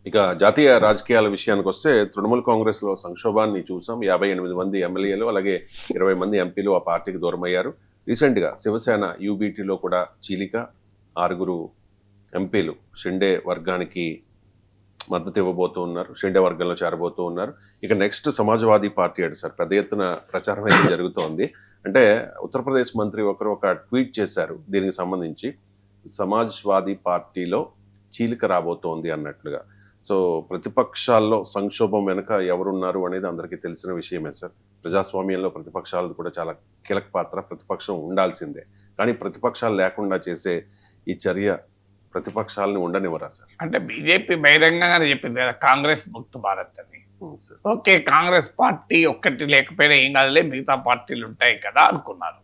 ఇక జాతీయ రాజకీయాల విషయానికి వస్తే తృణమూల్ కాంగ్రెస్ లో సంక్షోభాన్ని చూసాం. 58 మంది ఎమ్మెల్యేలు అలాగే 20 మంది ఎంపీలు ఆ పార్టీకి దూరమయ్యారు. రీసెంట్ గా శివసేన యూబీటీలో కూడా చీలిక, 6 ఎంపీలు షిండే వర్గానికి మద్దతు ఇవ్వబోతూ ఉన్నారు, షిండే వర్గంలో చేరబోతూ ఉన్నారు. ఇక నెక్స్ట్ సమాజ్వాదీ పార్టీ అంటే సార్ పెద్ద ఎత్తున ప్రచారం అయితే జరుగుతోంది. అంటే ఉత్తరప్రదేశ్ మంత్రి ఒకరు ఒక ట్వీట్ చేశారు దీనికి సంబంధించి, సమాజ్వాదీ పార్టీలో చీలిక రాబోతోంది అన్నట్లుగా. సో ప్రతిపక్షాల్లో సంక్షోభం వెనుక ఎవరున్నారు అనేది అందరికీ తెలిసిన విషయమే సార్. ప్రజాస్వామ్యంలో ప్రతిపక్షాలది కూడా చాలా కీలక పాత్ర, ప్రతిపక్షం ఉండాల్సిందే. కానీ ప్రతిపక్షాలు లేకుండా చేసే ఈ చర్య ప్రతిపక్షాలని ఉండనివ్వరా సార్? అంటే బీజేపీ బహిరంగంగానే చెప్పింది కదా కాంగ్రెస్ ముక్త్ భారత్ అని. ఓకే, కాంగ్రెస్ పార్టీ ఒక్కటి లేకపోయినా ఏం కాదులే, మిగతా పార్టీలు ఉంటాయి కదా అనుకున్నారు.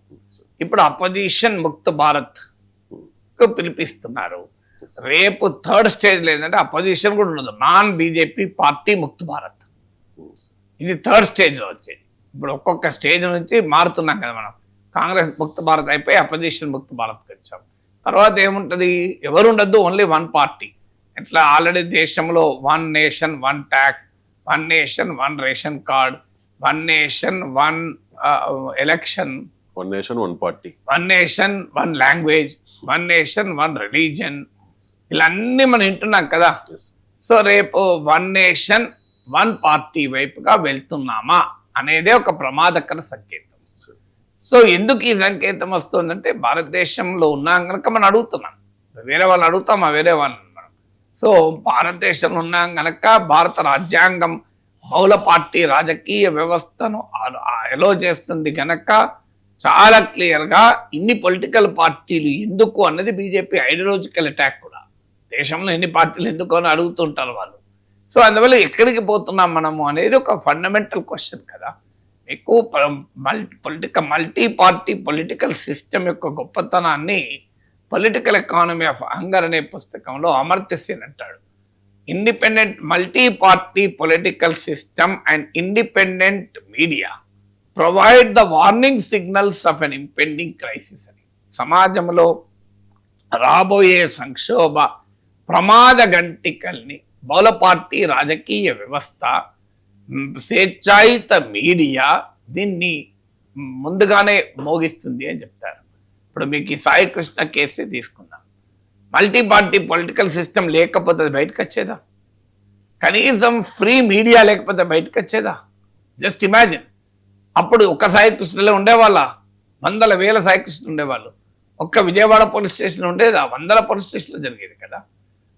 ఇప్పుడు అపోజిషన్ ముక్త్ భారత్ పిలిపిస్తున్నారు. రేపు థర్డ్ స్టేజ్ లేదంటే అపోజిషన్ కూడా ఉండదు, non BJP party Mukt Bharat. ఇది థర్డ్ స్టేజ్ లో వచ్చేది. ఇప్పుడు ఒక్కొక్క స్టేజ్ నుంచి మారుతున్నాం కదా మనం. కాంగ్రెస్ ముక్త్ భారత్ అయిపోయి అపోజిషన్ ముక్త్ భారత్కి వచ్చాం. తర్వాత ఏముంటుంది, ఎవరు ఉండద్దు, ఓన్లీ వన్ పార్టీ. ఇట్లా ఆల్రెడీ దేశంలో 1 nation 1 tax, 1 nation 1 ration card, 1 nation 1 election, 1 nation 1 party, 1 nation 1 language, 1 nation 1 religion, ఇలా అన్ని మనం వింటున్నాం కదా. సో రేపు 1 నేషన్ 1 పార్టీ వైపుగా వెళ్తున్నామా అనేదే ఒక ప్రమాదకర సంకేతం. సో ఎందుకు ఈ సంకేతం వస్తుందంటే, భారతదేశంలో ఉన్నాం కనుక మనం అడుగుతున్నాం, వేరే వాళ్ళని అడుగుతామా, వేరే వాళ్ళని మనం. సో భారతదేశంలో ఉన్నాం కనుక భారత రాజ్యాంగం బహుళ పార్టీ రాజకీయ వ్యవస్థను ఎలో చేస్తుంది కనుక చాలా క్లియర్గా ఇన్ని పొలిటికల్ పార్టీలు ఎందుకు అన్నది బీజేపీ ఐడియాలజికల్ అటాక్ కూడా. దేశంలో ఎన్ని పార్టీలు ఎందుకు అని అడుగుతుంటారు వాళ్ళు. సో అందువల్ల ఎక్కడికి పోతున్నాం మనము అనేది ఒక ఫండమెంటల్ క్వశ్చన్ కదా. మీకు మల్టీ పార్టీ పొలిటికల్ సిస్టమ్ యొక్క గొప్పతనాన్ని పొలిటికల్ ఎకానమీ ఆఫ్ హంగర్ అనే పుస్తకంలో అమర్త్య సేన్ అంటాడు. Independent multi party political system and independent media provide the warning signals of an impending crisis అని. సమాజంలో రాబోయే సంక్షోభ ప్రమాద గంటికల్ని బహుళ పార్టీ రాజకీయ వ్యవస్థ, స్వేచ్ఛాయుత మీడియా దీన్ని ముందుగానే మోగిస్తుంది అని చెప్తారు. ఇప్పుడు మీకు ఈ సాయి కృష్ణ కేసే తీసుకున్నాం. మల్టీ పార్టీ పొలిటికల్ సిస్టమ్ లేకపోతే బయటకు వచ్చేదా? కనీసం ఫ్రీ మీడియా లేకపోతే బయటకు వచ్చేదా? Just imagine. అప్పుడు ఒక సాయి కృష్ణలో ఉండేవాళ్ళ, వందల వేల సాయి కృష్ణ ఉండేవాళ్ళు. ఒక్క విజయవాడ పోలీస్ స్టేషన్ ఉండేదా? 100 పోలీస్ స్టేషన్లో జరిగేది కదా.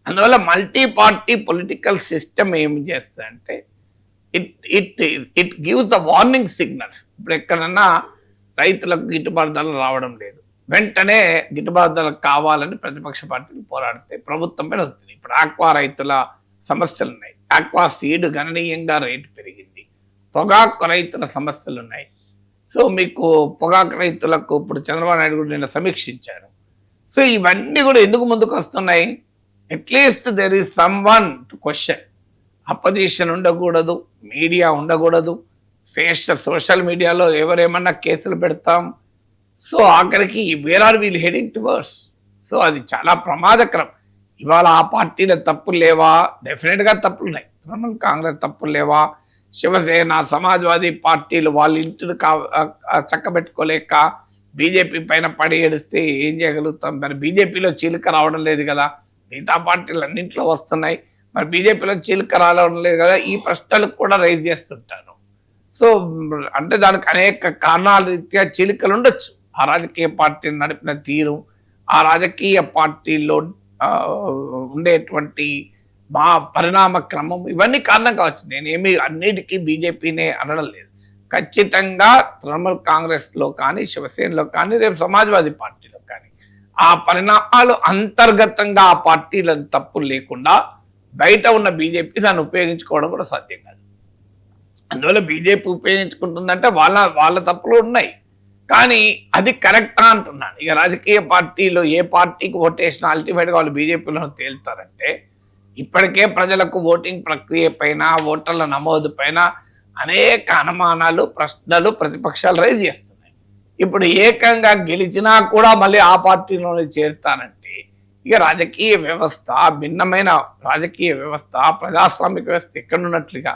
అందువల్ల మల్టీ పార్టీ పొలిటికల్ సిస్టమ్ ఏం చేస్తుందంటే it gives the warning signals. ఇప్పుడు ఎక్కడన్నా రైతులకు గిట్టుబాటు ధరలు రావడం లేదు, వెంటనే గిట్టుబాటు ధరలు కావాలని ప్రతిపక్ష పార్టీలు పోరాడితే ప్రభుత్వం పైన వస్తుంది. ఇప్పుడు ఆక్వా రైతుల సమస్యలు ఉన్నాయి. ఆక్వా సీడ్ గణనీయంగా రేటు పెరిగింది. పొగాకు రైతుల సమస్యలు ఉన్నాయి. సో మీకు పొగాకు రైతులకు ఇప్పుడు చంద్రబాబు నాయుడు కూడా నిన్న సమీక్షించారు. సో ఇవన్నీ కూడా ఎందుకు ముందుకు వస్తున్నాయి? At least there is some one to question. Opposition ఉండకూడదు, మీడియా ఉండకూడదు, సోషల్ మీడియాలో ఎవరేమన్నా కేసులు పెడతాం. సో ఆఖరికి where are wheel heading towards. So అది చాలా ప్రమాదకరం. ఇవాళ ఆ పార్టీల తప్పులు లేవా? డెఫినెట్గా తప్పులు ఉన్నాయి. తృణమూల్ కాంగ్రెస్ తప్పులు లేవా? శివసేన, సమాజ్వాదీ పార్టీలు వాళ్ళ ఇంటిని చక్కబెట్టుకోలేక బీజేపీ పైన పడి ఏడిస్తే ఏం చేయగలుగుతాం? మరి బీజేపీలో చీలిక రావడం లేదు కదా, మిగతా పార్టీలు అన్నింటిలో వస్తున్నాయి, మరి బీజేపీలో చీలిక రావడం లేదు కదా, ఈ ప్రశ్నలకు కూడా రైజ్ చేస్తుంటారు. సో అంటే దానికి అనేక కారణాల రీత్యా చీలికలు ఉండొచ్చు. ఆ రాజకీయ పార్టీని నడిపిన తీరు, ఆ రాజకీయ పార్టీలో ఉండేటువంటి మా పరిణామ క్రమం, ఇవన్నీ కారణం కావచ్చు. నేనేమి అన్నిటికీ బీజేపీనే అనడం లేదు. ఖచ్చితంగా తృణమూల్ కాంగ్రెస్లో కానీ, శివసేనలో కానీ, రేపు సమాజ్వాదీ పార్టీలో కానీ ఆ పరిణామాలు అంతర్గతంగా ఆ పార్టీలను తప్పులు లేకుండా బయట ఉన్న బీజేపీ దాన్ని ఉపయోగించుకోవడం కూడా సాధ్యం కాదు. అందువల్ల బీజేపీ ఉపయోగించుకుంటుందంటే వాళ్ళ తప్పులు ఉన్నాయి, కానీ అది కరెక్టా అంటున్నాను. ఇక రాజకీయ పార్టీలో ఏ పార్టీకి ఓటేసినా అల్టిమేట్గా వాళ్ళు బీజేపీలో తేలుతారంటే, ఇప్పటికే ప్రజలకు ఓటింగ్ ప్రక్రియ పైన, ఓటర్ల నమోదు పైన అనేక అనుమానాలు, ప్రశ్నలు ప్రతిపక్షాలు రైజ్ చేస్తున్నాయి. ఇప్పుడు ఏకంగా గెలిచినా కూడా మళ్ళీ ఆ పార్టీలోనే చేరుతానంటే ఇక రాజకీయ వ్యవస్థ, భిన్నమైన రాజకీయ వ్యవస్థ, ప్రజాస్వామిక వ్యవస్థ ఎక్కడున్నట్లుగా